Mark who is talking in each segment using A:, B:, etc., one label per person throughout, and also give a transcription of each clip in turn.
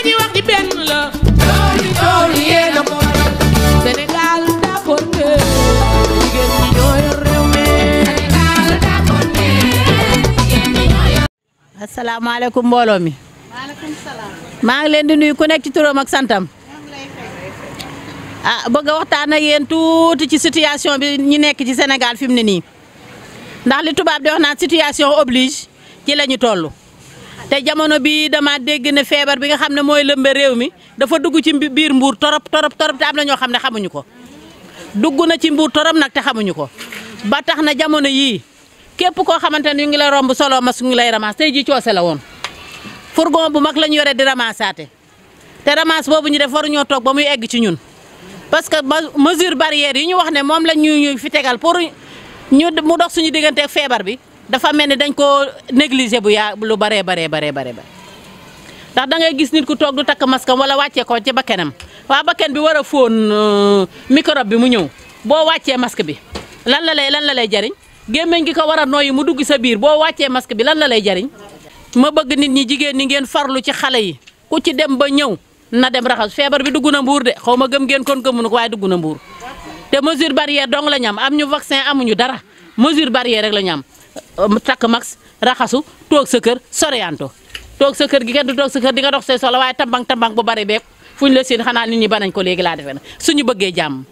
A: ñuy wax di benn la tooli yéena ko waral Sénégal d'accord ne jigéen ñi ñoo yor réew mi Sénégal d'accord ne jigéen ñi ñoo yor.
B: Asalaamaaleykum mbooloo mi.
C: Waaleykum salaam.
B: maa ngi leen di nuyu ku nekk ci turam ak santam. Bëgg a waxtaan ak yéen tuuti ci situation bi ñu nekk ci Sénégal fi mu ne nii ndax li tubaab di wax naan situation oblige ci la ñu toll te jamono bi dama dégg ne feebar bi nga xam ne mooy lëmbe réew mi dafa dugg ci biir Mbour torop te am na ñoo xam ne xamuñu ko dugg na ci Mbour torop nag te xamuñu ko ba tax na jamono yii képp koo xamante ne ñu ngi la romb solo mas ñu ngi lay ramas tey ji coose la woon fourgon bu mag la ñu yore di ramassaate te ramas boobu ñu def waruñoo toog ba muy egg ci ñun. parce que mesure barrière yi ñu wax ne moom la ñu fi tegal pour ñu mu dox suñu diggante ak feebar bi dafa mel ni dañ koo négliger bu yaa lu baree ndax da ngay gis nit ku toog du takk masque wala wàccee ko ci bakkenam waa bakken bi war a fóon microbe bi mu ñëw boo wàccee masque bi lan la lay jariñ gémmiñ gi ko war a nooyi mu dugg sa biir boo wàccee masque bi lan la lay jariñ ma bëgg nit ñi jigéen ñi ngeen farlu ci xale yi ku ci dem ba ñëw na dem raxas feebar bi dugg na Mbour de xaw ma gëm ngeen kon gëmunu ko waaye dugg na Mbour te mesure barrière dong la ñu am ñu vaccin amuñu dara mesure barrière rek la ñu am takk max raxasu toog sa kër sorianto toog sa kër gi kenn du toog sa kër di nga dox say soxla waaye tambang bu bari beeg fuñ la seen xanaa nit ñi banañ ko léegi laa defee na suñu bëggee jàmm.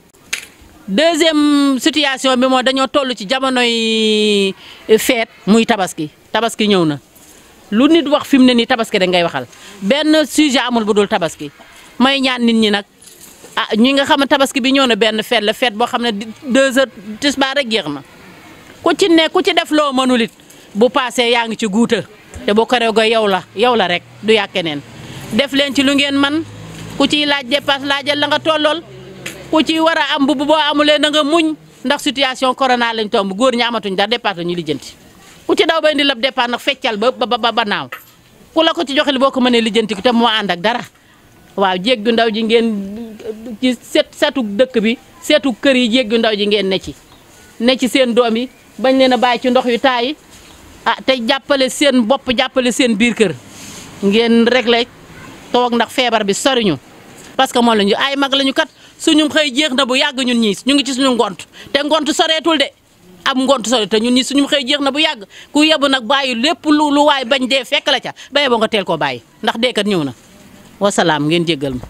B: Deuxième situation bi mooy dañoo toll ci jamonoy feet muy tabaski ñëw na. lu nit wax fi mu ne nii tabaski da ngay waxal benn sujet amul bu dul tabaski may ñaan nit ñi nag ñi nga xam ne tabaski bi ñëw na benn feet la feet boo xam ne 2 heures tisbaar rek jeex na ku ci def loo mënul it bu paasee yaa ngi ci guuta te boo ko réew yow la rek du yàq keneen def leen ci lu ngeen man ku ciy laaj dépasse laajal la nga tollool ku ci war a am bu boo amulee na nga muñ ndax situation corona lañ tomb góor ñi amatuñ dara dépasse la ñu lijjanti. ku ci daw ba indi lab départ nag feccal ba naaw ku la ko ci joxe li boo ko mënee lijjanti te moo ànd ak dara waaw jéggu ndaw ji ngeen ci setu dëkk bi setu kër yi jéggu ndaw ji ngeen ne ci seen doom yi bañ leen a bàyyi ci ndox yu taay te jàppale seen bopp jàppale seen biir kër ngeen réglé toog ndax feebar bi soriñu parce que moom la ñu ay mag lañu kat suñu xëy jeex na bu yàgg ñun ñii ñu ngi ci suñu ngont te ngont soreetul de. am ngont sori te ñun ñi suñu xëy jeex na bu yàgg ku yebu nag bàyyi lépp lu waay bañ dee fekk la ca ba yeboo nga teel koo bàyyi ndax deekat ñëw na wasalaam ngeen jéggal ma.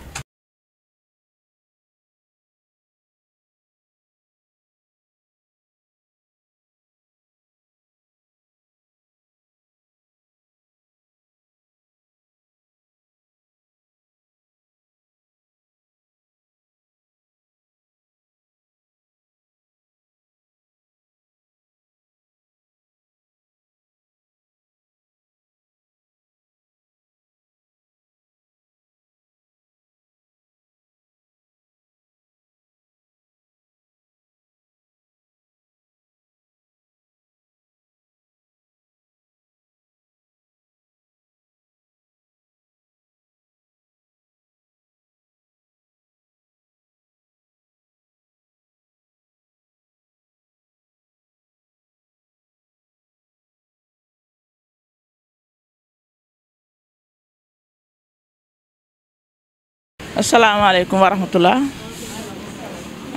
C: asalaamaaleykum wa rahmatullah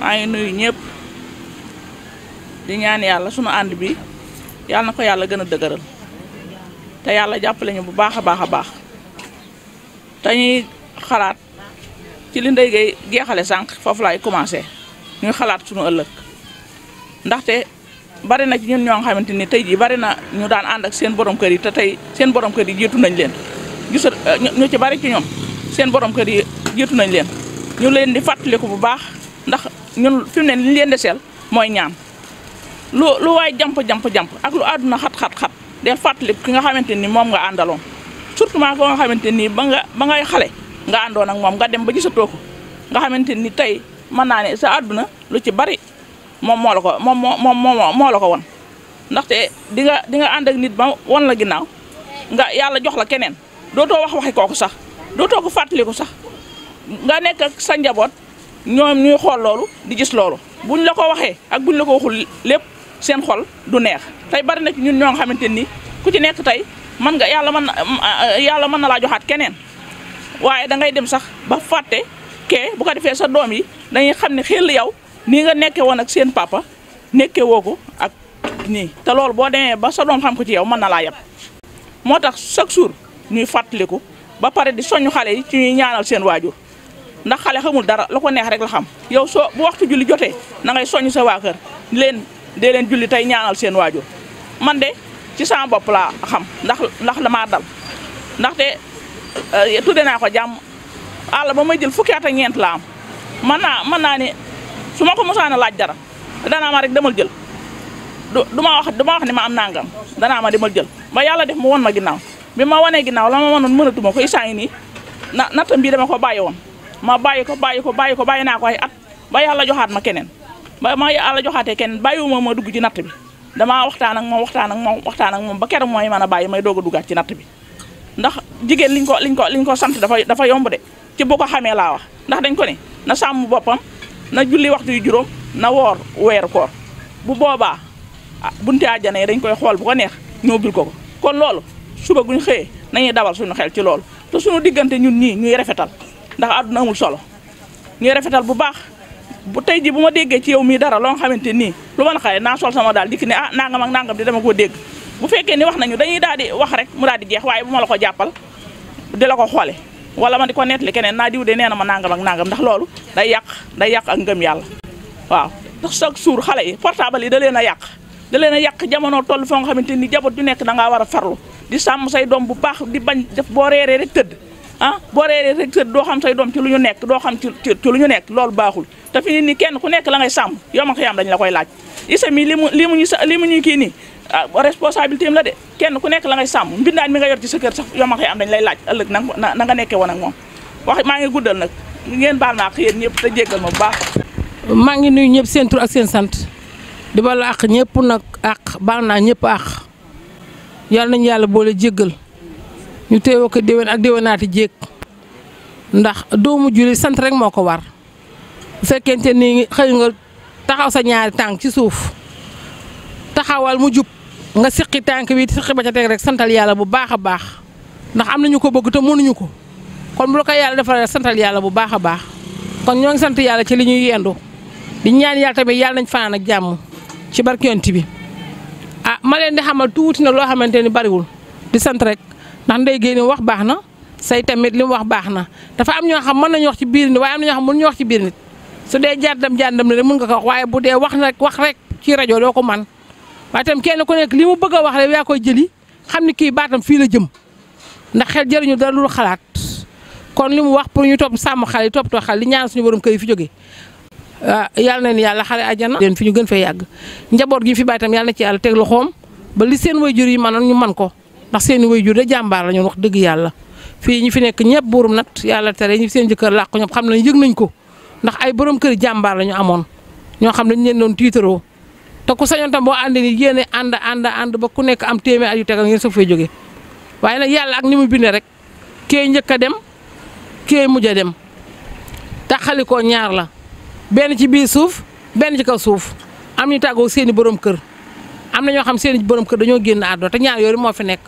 C: maa ngi nuyu ñëpp di ñaan yàlla sunu ànd bi yàlla na ko yàlla gën a dëgëral te yàlla jàppale ñu bu baax a baax te ñuy xalaat ci li Ndeye Gueye jeexale sànq foofu laay commencé ñuy xalaat sunu ëllëg ndaxte bari na ci ñun ñoo xamante ni tey jii bari na ñu daan ànd ak seen borom kër yi te tey seen borom kër yi jiitu nañ leen gis ñu ci bari ci ñoom seen borom kër yi jiitu nañ leen ñu leen di fàttaliku bu baax ndax ñun fi mu ne li ñu leen deseel mooy ñaan lu waay jamp ak lu àdduna xat del fàttaliku ki nga xamante ni moom nga àndaloon surtout maa ko nga xamante ni ba ngay xale nga àndoon ak moom nga dem ba gisatoo ko nga xamante ni tey mën naa ne sa àdduna lu ci bari moom moo la ko won ndaxte di nga ànd ak nit ba won la ginnaaw nga yàlla jox la keneen dootoo waxi kooku sax dootoo ko fàttaliku sax nga nekk ak sa njaboot ñoom ñuy xool loolu di gis loolu buñ la ko waxee ak buñ la ko waxul lépp seen xol du neex tey bari na ci ñun ñoo nga xamante ni ku ci nekk tey mën nga yàlla mën na laa joxaat keneen waaye dangay dem sax ba fàtte kee bu ko defee sa doom yi dañuy xam ne xel yow nii nga nekke woon ak seen papa nekke woo ko ak nii te loolu boo demee ba sa doom xam ko ci yow mën na laa yab moo tax chaque jour ñuy fàttaliku ba pare di soññu xale yi ci ñuy ñaanal seen waajur ndax xale xamul dara lu ko neex rek la xam yow soo bu waxtu julli jotee na ngay soññ sa waa kër dee leen julli tey ñaanal seen waajur man de ci sama bopp laa xam ndax damaa dal ndaxte tudde naa ko jàmm àll ba may jël fukki at ak ñeent la am mën naa ne su ma ko mosaan a laaj dara danaa ma rek demal jël du ma wax ne ma am nangam danaa ma demal jël ba yàlla def mu won ma ginnaaw bi ma wanee ginnaaw la ma mënoon mënatuma ko isaa ngi nii nattam bii dama ko bàyyi woon ma bàyyi naa ko ay at ba yàlla joxaat ma keneen ba ma yàlla joxaatee keneen bàyyiwuma ma dugg ci natt bi damaa waxtaan ak moom ba keroog mooy mën a bàyyi may doog a duggaat ci natt bi ndax jigéen liñ ko sant dafa yomb de ci bu ko xamee laa wax ndax dañ ko ne na sàmm boppam na julli waxtu yu juróom na woor weeru koor bu boobaa bunti àjjana yi dañ koy xool bu ko neex ñoo bil ko kon loolu suba guñ xëyee nañuy dawal suñu xel ci loolu te suñu diggante ñun ñii ñuy rafetal ndax àdduna amul solo ñuy rafetal bu baax bu tey ji bu ma déggee ci yow mii dara loo nga xamante nii lu ma xale naa sol sama daal dikk ne nangam ak nangam di dama koo dégg bu fekkee ni wax nañu dañuy daal di wax rek mu daal di jeex waaye bu ma la ko jàppal di la ko xoole wala ma di ko nettali keneen naa diw de nee na ma nangam ak nangam ndax loolu day yàq ak ngëm yàlla waaw ndax chaque jour xale yi portable yi da leen a yàq jamono toll foo nga xamante ni jaboot ju nekk da ngaa war a farlu di sàmm say doom bu baax di bañ def boo reeree rek tëdd boo reeree rek tëdd doo xam say doom ci lu ñu nekk doo xam ci lu ñu nekk loolu baaxul te fi ni kenn ku nekk la ngay sàmm yow ma xiyam dañ la koy laaj isa mi li mu ñuy kii nii responsabilité am la de kenn ku nekk la ngay sàmm mbindaan mi nga yor ci sa kër sax yow ma xiyam dañ lay laaj ëllëg na nga nekkee woon ak moom wax maa ngi guddal nag ngeen baal naa yéen ñëpp te jéggal ma bu baax.
D: maa ngi nuyu ñëpp seen tur ak seen sant di baal àq ñëpp nag àq baal naa ñëpp àq yal nañu yàlla boole jéggal ñu teewoo ko déwén ak déwénaati jéeg ndax doomu julli sant rek moo ko war bu fekkente ni xëy nga taxaw sa ñaari tànk ci suuf taxawal mu jub nga siqi tànk bi siqi ba ca teg rek santal yàlla bu baax a baax ndax am nañu ko bëgg te mënuñu ko kon bu la ko yàlla defalee santal yàlla bu baax a baax kon ñoo ngi sant yàlla ci li ñuy yendu di ñaan yàlla tamit yàlla nañ fanaan ak jàmm ci barkenti bi ma leen di xamal tuuti na loo xamante ni bariwul di sant rek ndax ndey géey ni wax baax na say tamit li mu wax baax na dafa am ñoo xam mën nañu wax ci biir nit waaye am na ñoo xam mënuñu wax ci biir nit su dee jàddam ne rek mën nga ko wax waaye bu dee wax rek ci rajo doo ko man waaye tam kenn ku nekk li mu bëgg a wax rek yaa koy jëli xam ni kii baatam fii la jëm ndax xel jëriñu dara lu xalaat kon li mu wax pour ñu topp sàmm xale yi toppatoo xale li ñaan suñu borom kër yi fi jógee yàlla na leen yàlla xale àjjana leen fi ñu gën fee yàgg njaboot gi fi bàyyi tam yàlla na ci yàlla teg loxoom ba li seen wayjur yi manoon ñu man ko ndax seen wayjur de jàmbaar la ñoon wax dëgg yàlla fii ñi fi nekk ñëpp buurum nat yàlla tere ñi seen jëkkër làqu ñëpp xam nañ yëg nañ ko ndax ay borom kër jàmbaar la ñu amoon ñoo xam ne dañ leen doon tiitaroo te ku sañoon tam boo àndee ni yéene ànd ba ku nekk am téeméer at yu tegal ngeen soog fay jógee waaye nag yàlla ak ni mu bindee rek kee njëkk a dem kee mujj a dem taxalikoo ñaar la benn ci biir suuf benn ci kaw suuf am ñu tàggoo seeni borom kër am na ñoo xam seeni borom kër dañoo génn àdduna te ñaar yooyu moo fi nekk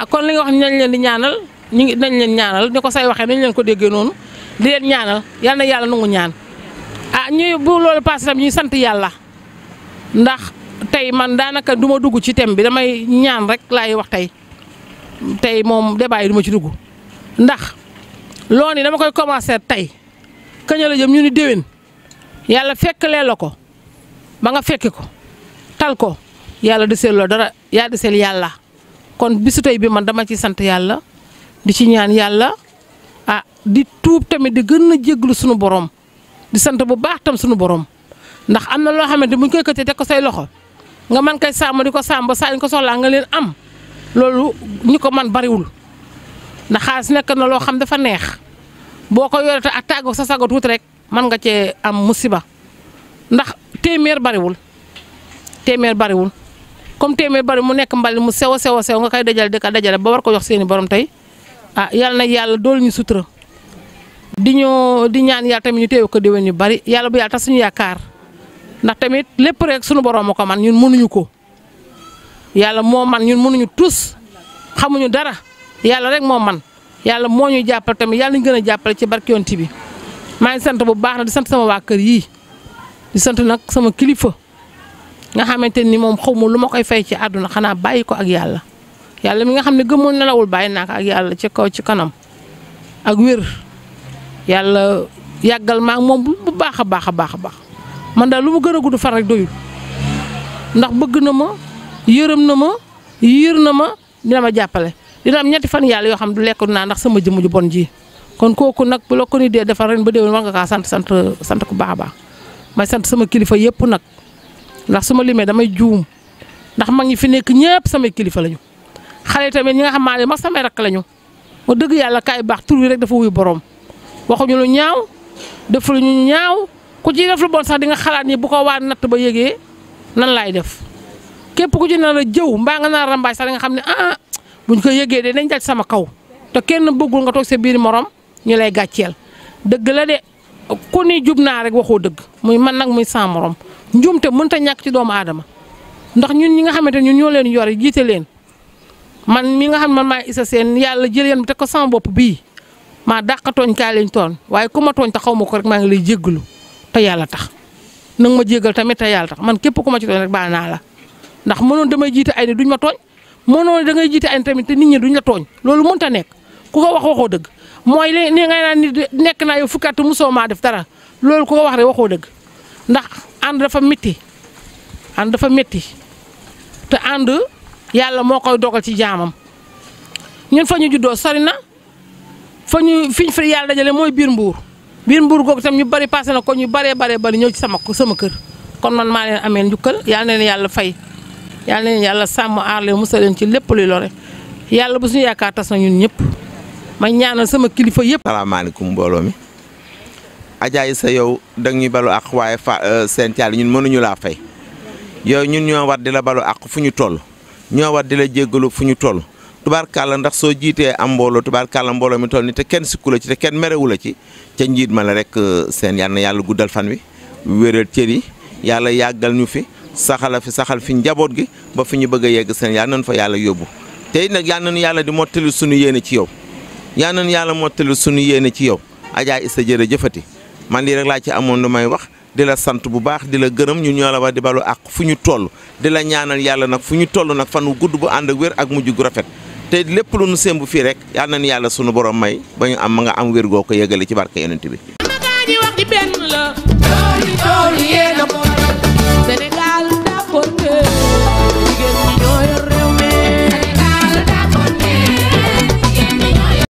D: kon li nga wax nañ leen di ñaanal nañ leen ñaanal ni ko say waxee nañ leen ko déggee noonu di leen ñaanal yal na yàlla nangu ñaan ñuy bu loolu passé tam ñuy sant yàlla ndax tey man daanaka du ma dugg ci thème bi damay ñaan rek laay wax tey moom débat yi du ma ci dugg ndax loolu dama koy commencer tey kañ la jëm ñu ni déwén yàlla fekkalee la ko ba nga fekki ko tal ko yàlla deseel loo dara yaa deseel yàlla kon bisu tey bi man dama ci sant yàlla di ci ñaan yàlla di tuub tamit di gën a jéglu sunu borom di sant bu baax tam sunu borom ndax am na loo xamante buñ koy këttee teg ko say loxo nga man koy sàmm di ko sàmm ba saa ñu ko soxlaa nga leen am loolu ñi ko man bariwul ndax xaalis nekk na loo xam dafa neex boo ko yorete ak tàggu sa sago tuuti rek mën nga cee am musiba ndax téeméer bariwul comme téeméer bari mu nekk mbali mu sew nga koy dajale di ko dajale ba war ko jox seeni borom tey yàlla na yàlla dool ñu sutura di ñaan yàlla tamit ñu teew ko déwén yu bari yàlla bu yàlla tax suñu yaakaar ndax tamit lépp rek suñu borom ko man ñun mënuñu ko yàlla moo man ñun mënuñu tus xamuñu dara yàlla rek moo man yàlla moo ñu jàppale tamit yàlla ñu gën a jàppale ci barke Yonent bi maa ngi sant bu baax na di sant sama waa kër yii di sant nag sama kilifa nga xamante ni moom xaw ma lu ma koy fay ci àdduna xanaa bàyyi ko ak yàlla yàlla mi nga xam ne gëmul nelawul bàyyi naa ko ak yàlla ci kaw ci kanam ak wér yàlla yàggal maa moom bu baax a baax a baax a baax man daal lu mu gën a gudd fan rek doyul ndax bëgg na ma yërëm na ma yiir na ma dina ma jàppale dina am ñetti fan yàlla yoo xam du lekk naa ndax sama jëmm ju bon ji kon kooku nag bu la ko ni dee defal ren ba déwén war nga kaa sant ku baax a baax may sant sama kilifa yëpp nag ndax su ma limee damay juum ndax mag ñi fi nekk ñëpp samay kilifa lañu xale tamit ñi nga xam ne mag samay rakk lañu ma dëgg yàlla kaay baax tur wi rek dafa wuyu borom waxuñu lu ñaaw defuñu ñu ñaaw ku ci def lu bon sax di nga xalaat ni bu ko waa natt ba yëgee nan laay def képp ku ci nar a jëw mbaa nga nar a rambaaj sax di nga xam ne buñ ko yëgee de dañ daj sama kaw te kenn bëggul nga toog sa biir morom ñu lay gàcceel dëgg la de ku ni jub naa rek waxoo dëgg muy man nag muy sans morom njuumte mënut a ñàkk ci doomu aadama ndax ñun ñi nga xamante ñun ñoo leen yore jiite leen man mi nga xam man maa isa seen yàlla jël yéen te ko sama bopp bii maa dàq tooñ kaa lañ toon waaye ku ma tooñ te xaw ma ko rek maa ngi lay jéggalu te yàlla tax nag ma jéggal tamit te yàlla tax man képp ku ma ci tooñ rek baal naa la ndax mënoon damay jiite ay ni duñ ma tooñ mënoon da ngay jiite ay ni tamit te nit ñi duñ la tooñ loolu mënut a nekk ku ko wax waxoo dëgg mooy li ngay naan ni nekk naa yow fukki at musoo maa def dara loolu ku ko wax rek waxoo dëgg ndax ànd dafa métti te ànd yàlla moo koy dogal ci jaamam ñun fa ñu juddoo sori na fiñ fi yàlla dajale mooy biir mbuur googu tam ñu bari passé na ko ñu baree bari ñëw ci sama kër kon man maa leen amee njukkal yàlla na leen yàlla fay yàlla na leen yàlla sàmm aar leen musal leen ci lépp luy lore yàlla bu suñu yaakaar tas na ñun ñëpp ma ñaanal sama kilifa yëpp.
E: salaamaaleykum mbooloo mi Adja Issa yow da ñuy balu ak waaye seen caal ñun mënuñu laa fay yow ñun ñoo war di la balu ak fu ñu toll ñoo war di la jéggalu fu ñu toll tubaarkàlla ndax soo jiitee am mbooloo tubaarkàlla mbooloo mi toll ni te kenn sikku la ci te kenn merewu la ci ca njiit ma la rek seen yal na yàlla guddal fan wi wéral cër yi yàlla yàggal ñu fi saxal fi njaboot gi ba fi ñu bëgg a yegg seen yal nañu fa yàlla yóbbu te it nag yal nañu yàlla di mottali suñu yéene ci yow yal nañu yàlla mottali suñu yéene ci yow Adja Issa jërëjëfati man lii rek laa ci amoon lu may wax di la sant bu baax di la gërëm ñun ñoo la war di balu ak fu ñu toll di la ñaanal yàlla nag fu ñu toll nag fan wu gudd bu ànd ak wér ak mujj gu rafet te lépp lu nu sémbu fii rek yal nañu yàlla sunu borom may ba ñu am nga am wér goo ko yëgale ci barke yonent bi